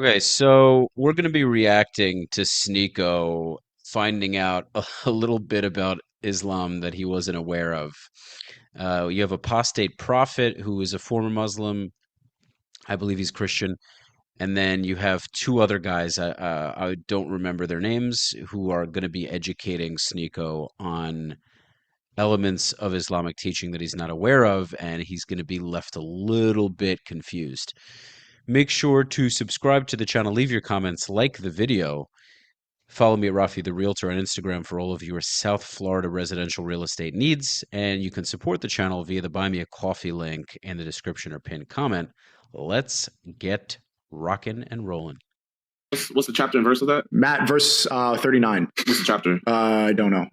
Okay, so we're going to be reacting to Sneako finding out a little bit about Islam that he wasn't aware of. You have Apostate Prophet, who is a former Muslim. I believe he's Christian. And then you have two other guys, I don't remember their names, who are going to be educating Sneako on elements of Islamic teaching that he's not aware of, and he's going to be left a little bit confused. Make sure to subscribe to the channel, leave your comments, like the video. Follow me at Rafi the Realtor on Instagram for all of your South Florida residential real estate needs. And you can support the channel via the Buy Me a Coffee link in the description or pinned comment. Let's get rocking and rolling. What's the chapter and verse of that? Matt, verse 39. What's the chapter? I don't know.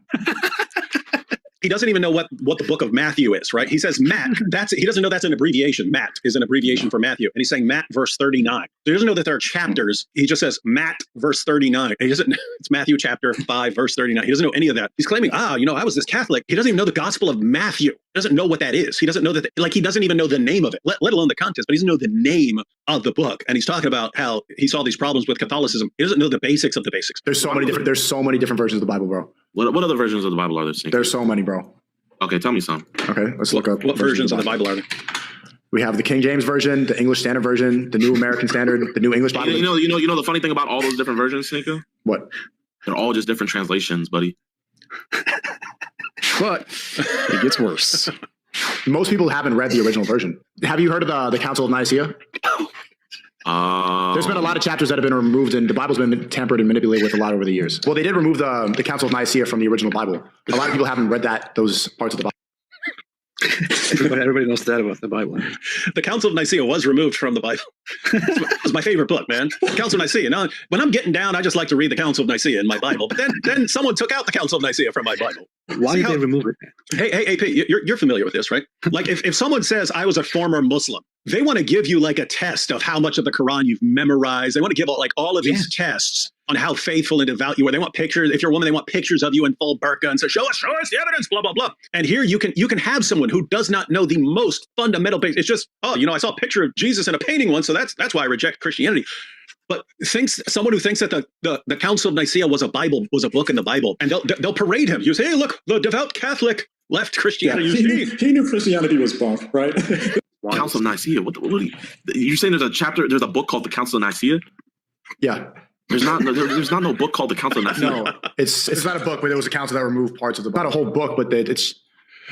He doesn't even know what the book of Matthew is, right? He says Matt. He doesn't know that's an abbreviation. Matt is an abbreviation for Matthew. And he's saying Matt verse 39. So he doesn't know that there are chapters. He just says Matt verse 39. And he doesn't, it's Matthew chapter 5, verse 39. He doesn't know any of that. He's claiming, I was this Catholic. He doesn't even know the Gospel of Matthew. He doesn't know what that is. He doesn't know that, he doesn't even know the name of it, let alone the context, but he doesn't know the name of the book. And he's talking about how he saw these problems with Catholicism. He doesn't know the basics of the basics. There's so many different versions of the Bible, bro. What other versions of the Bible are there? There's so many, bro. Okay, tell me some. Okay, let's look up. What versions of the Bible are there? We have the King James Version, the English Standard Version, the New American Standard, the New English Bible. You know the funny thing about all those different versions, Sneako? What? They're all just different translations, buddy. But it gets worse. Most people haven't read the original version. Have you heard of the Council of Nicaea? There's been a lot of chapters that have been removed, and the Bible's been tampered and manipulated with a lot over the years. Well, they did remove the Council of Nicaea from the original Bible. A lot of people haven't read those parts of the Bible. Everybody knows that about the Bible. The Council of Nicaea was removed from the Bible. It's my favorite book, man. The Council of Nicaea. Now, when I'm getting down, I just like to read the Council of Nicaea in my Bible. But then someone took out the Council of Nicaea from my Bible. Why did they remove it? Hey, Pete, you're familiar with this, right? Like if someone says, I was a former Muslim, they want to give you like a test of how much of the Quran you've memorized. They want to give out like all of these tests on how faithful and devout you are. They want pictures. If you're a woman, they want pictures of you in full burqa and say, show us the evidence, blah, blah, blah. And here you can have someone who does not know the most fundamental basics. It's just, I saw a picture of Jesus in a painting once, so that's why I reject Christianity. But someone who thinks that the Council of Nicaea was a book in the Bible, and they'll parade him. You say, hey, look, the devout Catholic left Christianity. Yeah, he knew Christianity was bunk, right? Council of Nicaea. What you're saying? There's a book called the Council of Nicaea? Yeah. There's not no book called the Council of Nicaea. No, it's not a book, but there was a council that removed parts of the book. Not a whole book, but it's.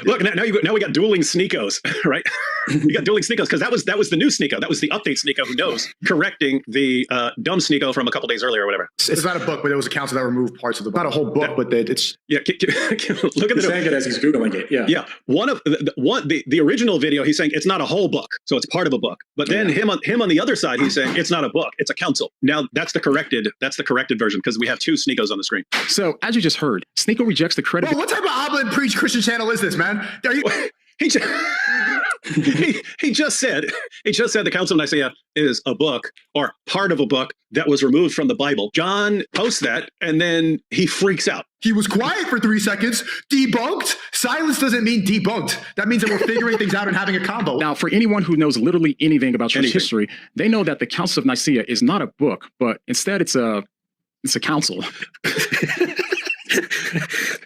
Look, now we got dueling Sneakos, right? You got dueling Sneakos because that was the new Sneako. That was the update Sneako who knows, correcting the dumb Sneako from a couple days earlier or whatever. It's not a book, but there was a council that removed parts of the book. Not a whole book, but it's. Yeah, look at he's saying it as he's Googling it. Yeah. Yeah. The original video, he's saying it's not a whole book, so it's part of a book. But then him on the other side, he's saying it's not a book, it's a council. Now that's the corrected version because we have two Sneakos on the screen. So as you just heard, Sneako rejects the credit. Well, what type of omelet preach Christian channel is this, man? He just said the Council of Nicaea is a book or part of a book that was removed from the Bible. John posts that and then he freaks out. He was quiet for 3 seconds. Debunked? Silence doesn't mean debunked. That means that we're figuring things out and having a combo. Now, for anyone who knows literally anything about church history, they know that the Council of Nicaea is not a book, but instead it's a council.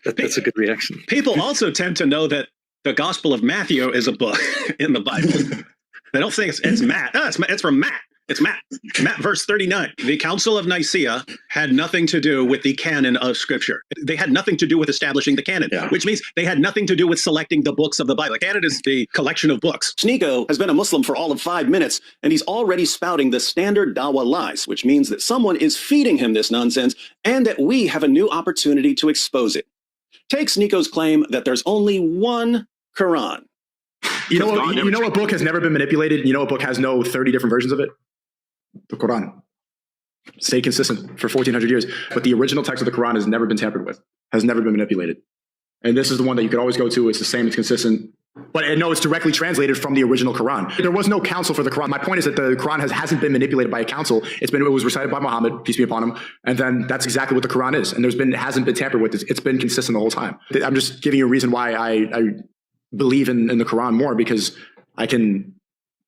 That's a good reaction. People also tend to know that the Gospel of Matthew is a book in the Bible. They don't think it's Matt. It's from Matt. It's Matt. Matt verse 39. The Council of Nicaea had nothing to do with the canon of Scripture. They had nothing to do with establishing the canon, which means they had nothing to do with selecting the books of the Bible. The canon is the collection of books. Sneako has been a Muslim for all of 5 minutes, and he's already spouting the standard Dawa lies, which means that someone is feeding him this nonsense and that we have a new opportunity to expose it. Take Sneako's claim that there's only one Quran. You know a book has never been manipulated? You know a book has no 30 different versions of it? The Quran. Stay consistent for 1400 years. But the original text of the Quran has never been tampered with, has never been manipulated. And this is the one that you could always go to. It's the same, it's consistent. But no, it's directly translated from the original Quran. There was no council for the Quran. My point is that the Quran hasn't been manipulated by a council. It was recited by Muhammad, peace be upon him. And then that's exactly what the Quran is. And it hasn't been tampered with. It's been consistent the whole time. I'm just giving you a reason why I believe in the Quran more, because I can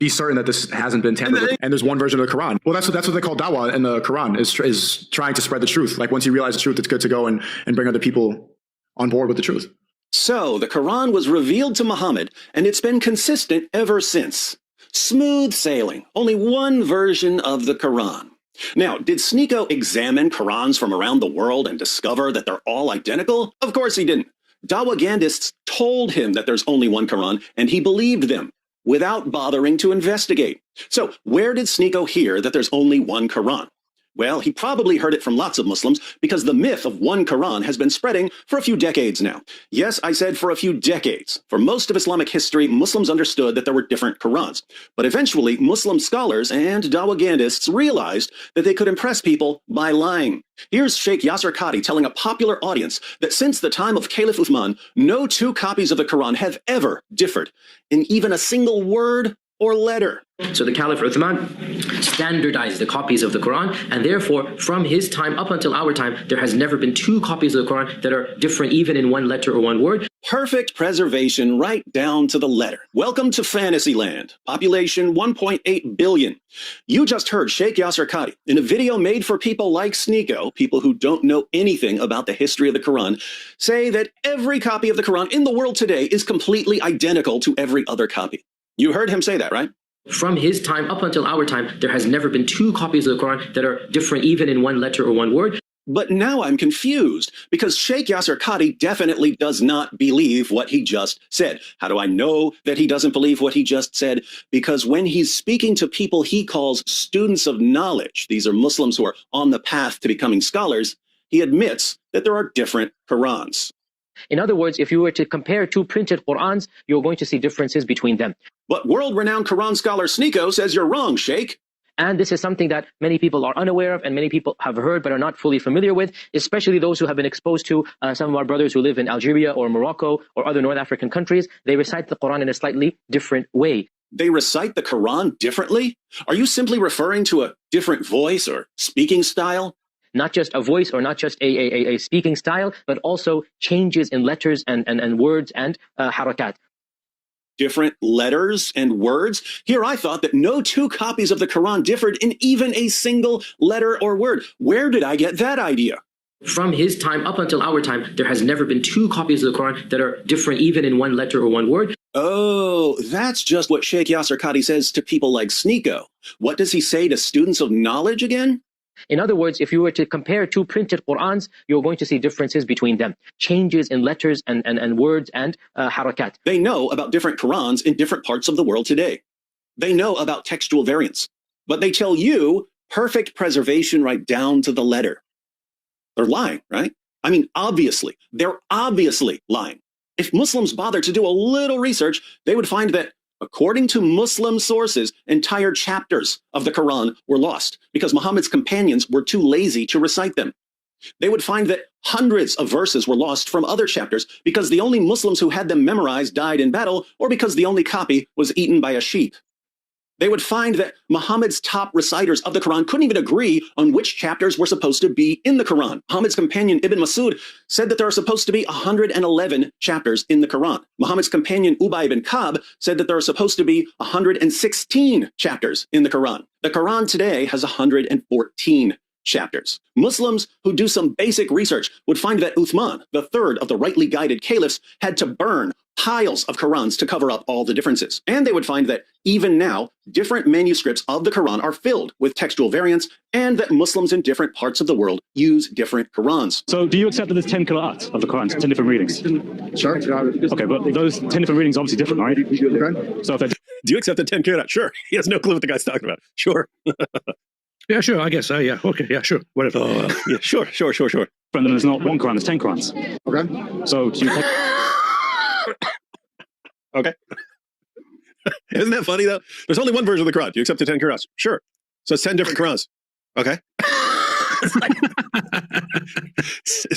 be certain that this hasn't been tampered with. And there's one version of the Quran. Well, that's what they call Dawa in the Quran, is trying to spread the truth. Like once you realize the truth, it's good to go and bring other people on board with the truth. So the Quran was revealed to Muhammad, and it's been consistent ever since. Smooth sailing, only one version of the Quran. Now, did Sneako examine Qurans from around the world and discover that they're all identical? Of course he didn't. Dawagandists told him that there's only one Quran, and he believed them without bothering to investigate. So where did Sneako hear that there's only one Quran? Well, he probably heard it from lots of Muslims because the myth of one Quran has been spreading for a few decades now. Yes, I said for a few decades. For most of Islamic history, Muslims understood that there were different Qurans. But eventually, Muslim scholars and Dawagandists realized that they could impress people by lying. Here's Sheikh Yasser Qadhi telling a popular audience that since the time of Caliph Uthman, no two copies of the Quran have ever differed in even a single word or letter. So the Caliph Uthman standardized the copies of the Quran, and therefore from his time up until our time, there has never been two copies of the Quran that are different even in one letter or one word. Perfect preservation right down to the letter. Welcome to Fantasyland. Population 1.8 billion. You just heard Sheikh Yasser Qadhi in a video made for people like Sneako, people who don't know anything about the history of the Quran, say that every copy of the Quran in the world today is completely identical to every other copy. You heard him say that, right? From his time up until our time, there has never been two copies of the Quran that are different even in one letter or one word. But now I'm confused because Sheikh Yasser Qadhi definitely does not believe what he just said. How do I know that he doesn't believe what he just said? Because when he's speaking to people he calls students of knowledge, these are Muslims who are on the path to becoming scholars, he admits that there are different Qurans. In other words, if you were to compare two printed Qurans, you're going to see differences between them. But world-renowned Quran scholar Sneako says you're wrong, Sheikh. And this is something that many people are unaware of and many people have heard but are not fully familiar with, especially those who have been exposed to some of our brothers who live in Algeria or Morocco or other North African countries. They recite the Quran in a slightly different way. They recite the Quran differently? Are you simply referring to a different voice or speaking style? Not just a voice or not just a speaking style, but also changes in letters and words and harakat. Different letters and words? Here I thought that no two copies of the Quran differed in even a single letter or word. Where did I get that idea? From his time up until our time, there has never been two copies of the Quran that are different even in one letter or one word. Oh, that's just what Sheikh Yasser Qadhi says to people like Sneako. What does he say to students of knowledge again? In other words, if you were to compare two printed Qurans, you're going to see differences between them. Changes in letters and words and harakat. They know about different Qurans in different parts of the world today. They know about textual variants. But they tell you perfect preservation right down to the letter. They're lying, right? I mean, obviously. They're obviously lying. If Muslims bother to do a little research, they would find that according to Muslim sources, entire chapters of the Quran were lost because Muhammad's companions were too lazy to recite them. They would find that hundreds of verses were lost from other chapters because the only Muslims who had them memorized died in battle or because the only copy was eaten by a sheep. They would find that Muhammad's top reciters of the Quran couldn't even agree on which chapters were supposed to be in the Quran. Muhammad's companion Ibn Masud said that there are supposed to be 111 chapters in the Quran. Muhammad's companion Ubay ibn Ka'b said that there are supposed to be 116 chapters in the Quran. The Quran today has 114 chapters. Muslims who do some basic research would find that Uthman, the third of the rightly guided caliphs, had to burn piles of Qurans to cover up all the differences. And they would find that even now, different manuscripts of the Quran are filled with textual variants and that Muslims in different parts of the world use different Qurans. So do you accept that there's 10 qira'at of the Quran, 10 different readings? Sure. Okay, but those 10 different readings are obviously different, right? Okay. So if they're Do you accept the 10 qira'at? Sure. He has no clue what the guy's talking about. Sure. Yeah, sure. I guess so. Yeah. Okay. Yeah, sure. Whatever. Yeah, sure. different, then there's not one Quran, there's 10 Qurans. Okay. So do you take... Okay. Isn't that funny, though? There's only one version of the Quran. Do you accept the 10 qira'ats? Sure. So it's 10 different Qurans. Okay. It's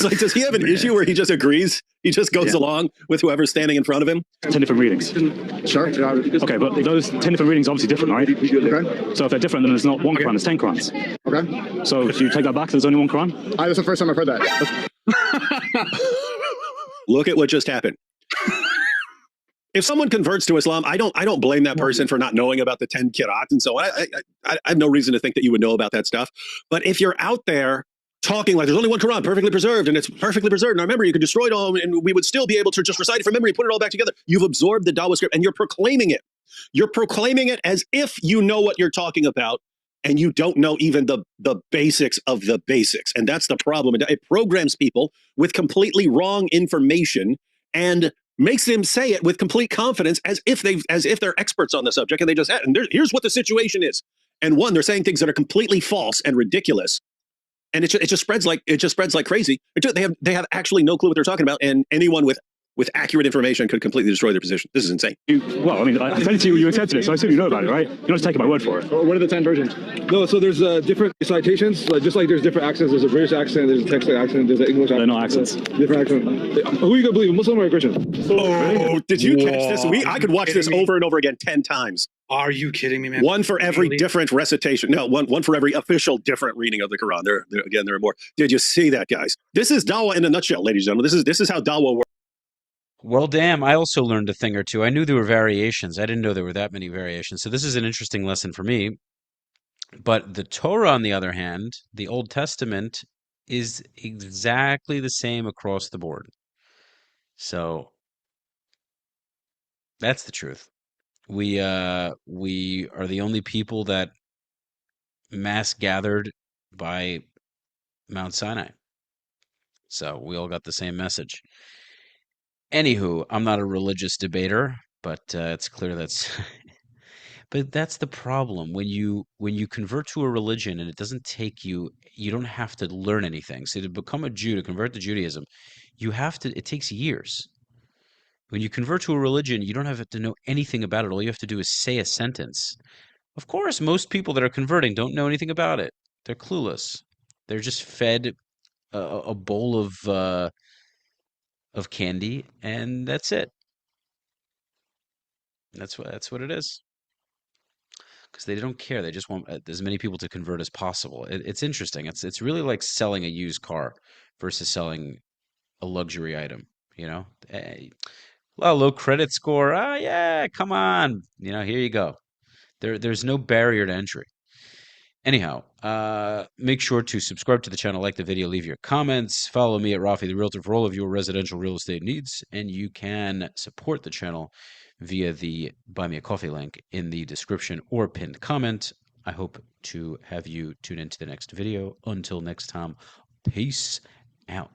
like, does he have an issue where he just agrees? He just goes along with whoever's standing in front of him? 10 different readings. Sure. Okay, but those 10 different readings are obviously different, right? Okay. So if they're different, then there's not one Quran, there's 10 Qurans. Okay. So do you take that back, there's only one Quran? That's the first time I've heard that. Look at what just happened. if someone converts to Islam, I don't blame that person for not knowing about the 10 qira'at and so on. I have no reason to think that you would know about that stuff. But if you're out there talking like there's only one Quran perfectly preserved and it's perfectly preserved, and remember you could destroy it all and we would still be able to just recite it from memory, put it all back together. You've absorbed the Dawa script and you're proclaiming it. You're proclaiming it as if you know what you're talking about, and you don't know even the basics of the basics. And that's the problem. It programs people with completely wrong information and makes them say it with complete confidence as if they're experts on the subject, and they just and here's what the situation is. And one, they're saying things that are completely false and ridiculous, and it just spreads like crazy. They have actually no clue what they're talking about, and anyone with accurate information could completely destroy their position. This is insane. Well, I mean, I sent it to you, you accepted it, so I assume you know about it, right? You're not just taking my word for it. What are the 10 versions? No, so there's different citations, just like there's different accents. There's a British accent, there's a Textual accent, there's an English accent. They're not accents. Different accent. Who are you going to believe, a Muslim or a Christian? Oh, did you catch this? I could watch this over and over again 10 times. Are you kidding me, man? One for every different recitation. No, one for every official different reading of the Quran. There are more. Did you see that, guys? This is Dawa in a nutshell, ladies and gentlemen. This is how Dawa works. Well, damn, I also learned a thing or two. I knew there were variations. I didn't know there were that many variations. So this is an interesting lesson for me. But the Torah, on the other hand, the Old Testament, is exactly the same across the board. So that's the truth. We are the only people that mass gathered by Mount Sinai. So we all got the same message. Anywho, I'm not a religious debater, but it's clear that's but that's the problem. When you convert to a religion and it doesn't take you don't have to learn anything. So to become a Jew, to convert to Judaism, it takes years. When you convert to a religion, you don't have to know anything about it. All you have to do is say a sentence. Of course, most people that are converting don't know anything about it. They're clueless. They're just fed a bowl of candy, and that's it. That's what it is. Because they don't care. They just want as many people to convert as possible. It's interesting. It's really like selling a used car versus selling a luxury item. You know, well, low credit score. Oh yeah, come on. You know, here you go. There's no barrier to entry. Anyhow, make sure to subscribe to the channel, like the video, leave your comments, follow me at Rafi the Realtor for all of your residential real estate needs, and you can support the channel via the Buy Me a Coffee link in the description or pinned comment. I hope to have you tune into the next video. Until next time, peace out.